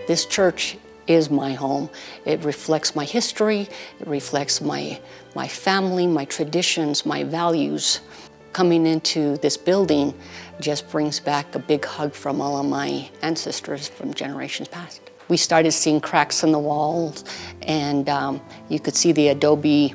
This church is my home. It reflects my history, it reflects my family, my traditions, my values. Coming into this building just brings back a big hug from all of my ancestors from generations past. We started seeing cracks in the walls, and you could see the adobe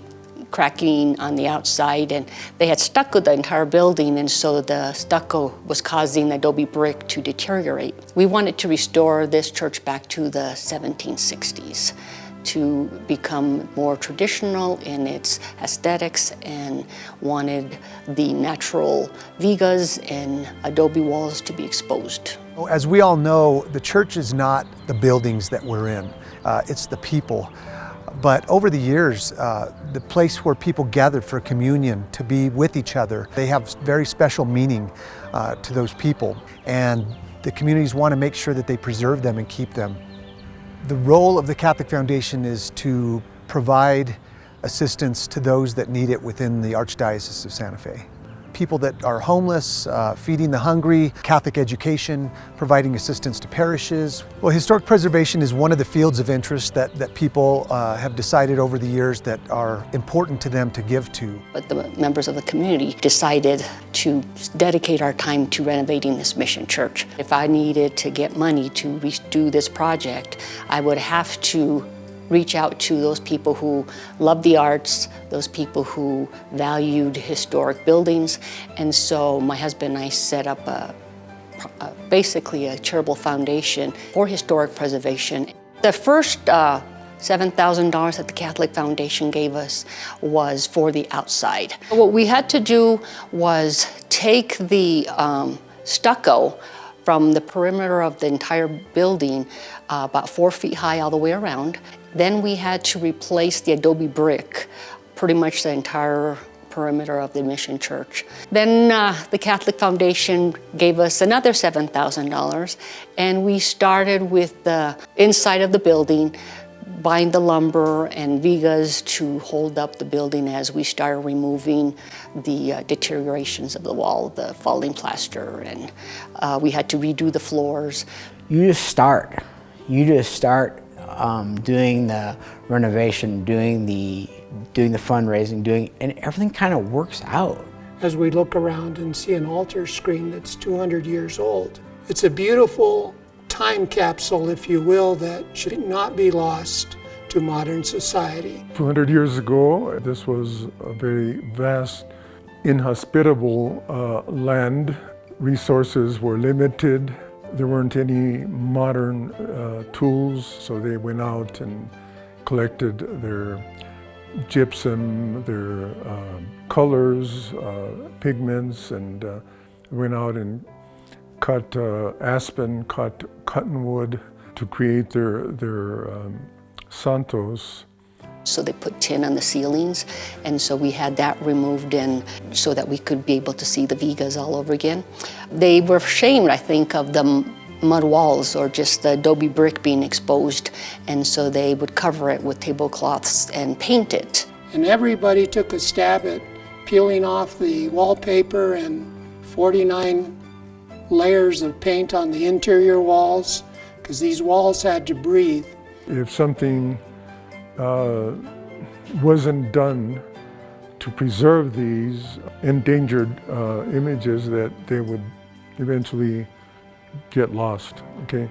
cracking on the outside, and they had stucco the entire building, and so the stucco was causing the adobe brick to deteriorate. We wanted to restore this church back to the 1760s to become more traditional in its aesthetics, and wanted the natural vigas and adobe walls to be exposed. As we all know, the church is not the buildings that we're in, it's the people. But over the years, the place where people gathered for communion to be with each other, they have very special meaning to those people. And the communities want to make sure that they preserve them and keep them. The role of the Catholic Foundation is to provide assistance to those that need it within the Archdiocese of Santa Fe. People that are homeless, feeding the hungry, Catholic education, providing assistance to parishes. Well, historic preservation is one of the fields of interest that people have decided over the years that are important to them to give to. But the members of the community decided to dedicate our time to renovating this mission church. If I needed to get money to redo this project, I would have to reach out to those people who love the arts, those people who valued historic buildings. And so my husband and I set up basically a charitable foundation for historic preservation. The first $7,000 that the Catholic Foundation gave us was for the outside. What we had to do was take the stucco from the perimeter of the entire building, about 4 feet high all the way around. Then we had to replace the adobe brick, pretty much the entire perimeter of the mission church. Then the Catholic Foundation gave us another $7,000, and we started with the inside of the building, buying the lumber and vigas to hold up the building as we started removing the deteriorations of the wall, the falling plaster, and we had to redo the floors. You just start. Doing the renovation, doing the fundraising, and everything kind of works out. As we look around and see an altar screen that's 200 years old, it's a beautiful time capsule, if you will, that should not be lost to modern society. 200 years ago, this was a very vast, inhospitable land. Resources were limited. There weren't any modern tools, so they went out and collected their gypsum, their colors, pigments, and went out and cut aspen, cut cottonwood to create their santos. So they put tin on the ceilings, and so we had that removed in so that we could be able to see the vigas all over again. They were ashamed, I think, of the mud walls or just the adobe brick being exposed, and so they would cover it with tablecloths and paint it. And everybody took a stab at peeling off the wallpaper and 49 layers of paint on the interior walls, because these walls had to breathe. If something wasn't done to preserve these endangered images, that they would eventually get lost, okay?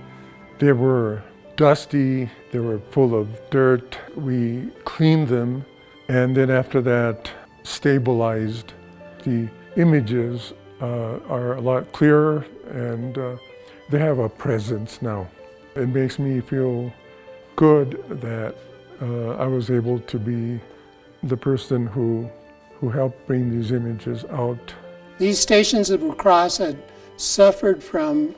They were dusty, they were full of dirt. We cleaned them, and then after that, stabilized. The images are a lot clearer, and they have a presence now. It makes me feel good that I was able to be the person who helped bring these images out. These Stations of the Cross had suffered from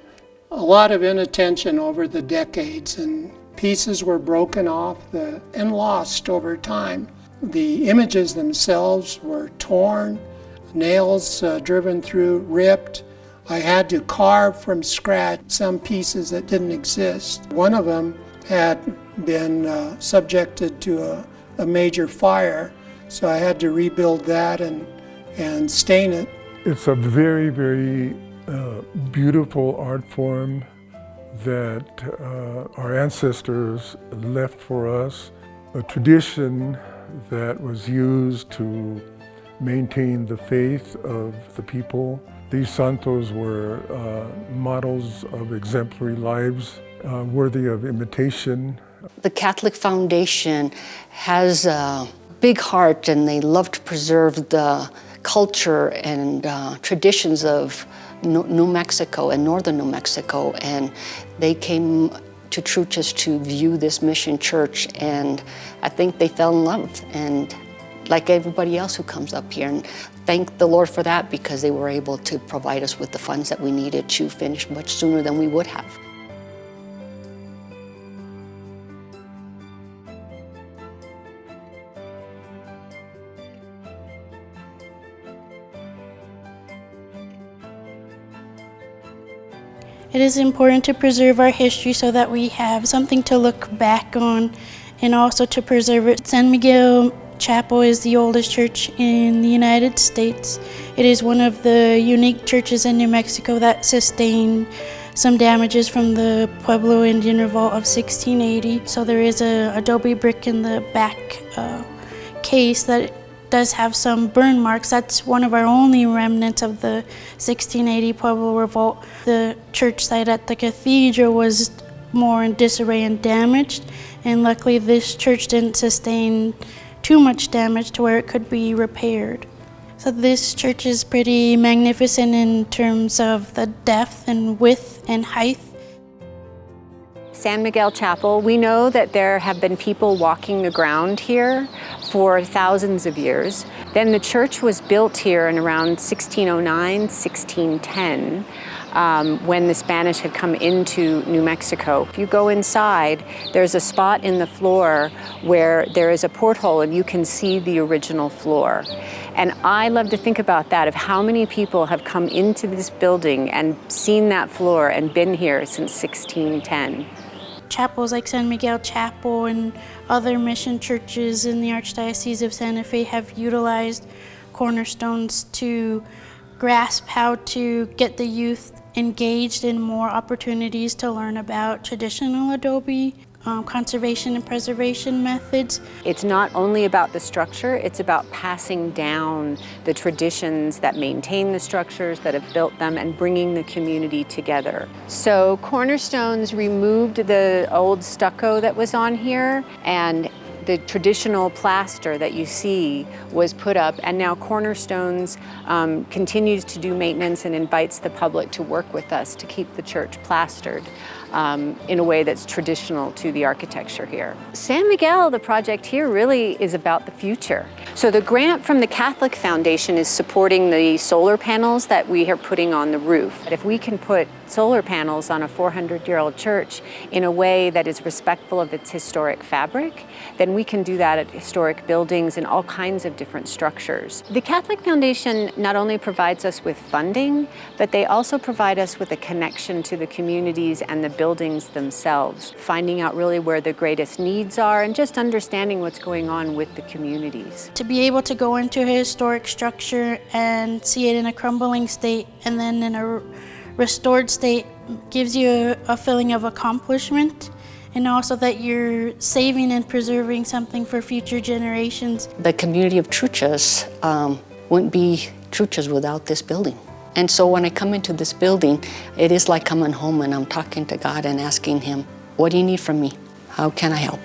a lot of inattention over the decades, and pieces were broken off and lost over time. The images themselves were torn, nails driven through, ripped. I had to carve from scratch some pieces that didn't exist. One of them had been subjected to a major fire, so I had to rebuild that and stain it. It's a very, very beautiful art form. that our ancestors left for us, a tradition that was used to maintain the faith of the people. These santos were models of exemplary lives, worthy of imitation. The Catholic Foundation has a big heart, and they love to preserve the culture and traditions of New Mexico and northern New Mexico, and they came to Truchas to view this mission church, and I think they fell in love, and like everybody else who comes up here, and thank the Lord for that, because they were able to provide us with the funds that we needed to finish much sooner than we would have. It is important to preserve our history so that we have something to look back on, and also to preserve it. San Miguel Chapel is the oldest church in the United States. It is one of the unique churches in New Mexico that sustained some damages from the Pueblo Indian Revolt of 1680. So there is a adobe brick in the back case that does have some burn marks. That's one of our only remnants of the 1680 Pueblo Revolt. The church site at the cathedral was more in disarray and damaged, and luckily this church didn't sustain too much damage to where it could be repaired. So this church is pretty magnificent in terms of the depth and width and height. San Miguel Chapel, we know that there have been people walking the ground here for thousands of years. Then the church was built here in around 1609, 1610, when the Spanish had come into New Mexico. If you go inside, there's a spot in the floor where there is a porthole and you can see the original floor. And I love to think about that, of how many people have come into this building and seen that floor and been here since 1610. Chapels like San Miguel Chapel and other mission churches in the Archdiocese of Santa Fe have utilized cornerstones to grasp how to get the youth engaged in more opportunities to learn about traditional adobe, conservation and preservation methods. It's not only about the structure, it's about passing down the traditions that maintain the structures, that have built them, and bringing the community together. So Cornerstones removed the old stucco that was on here, and the traditional plaster that you see was put up, and now Cornerstones continues to do maintenance and invites the public to work with us to keep the church plastered in a way that's traditional to the architecture here. San Miguel, the project here, really is about the future. So the grant from the Catholic Foundation is supporting the solar panels that we are putting on the roof. If we can put solar panels on a 400-year-old church in a way that is respectful of its historic fabric, then we can do that at historic buildings and all kinds of different structures. The Catholic Foundation not only provides us with funding, but they also provide us with a connection to the communities and the buildings themselves, finding out really where the greatest needs are and just understanding what's going on with the communities. To be able to go into a historic structure and see it in a crumbling state and then in a restored state gives you a feeling of accomplishment, and also that you're saving and preserving something for future generations. The community of Truchas wouldn't be Truchas without this building. And so when I come into this building, it is like coming home, and I'm talking to God and asking Him, what do you need from me? How can I help?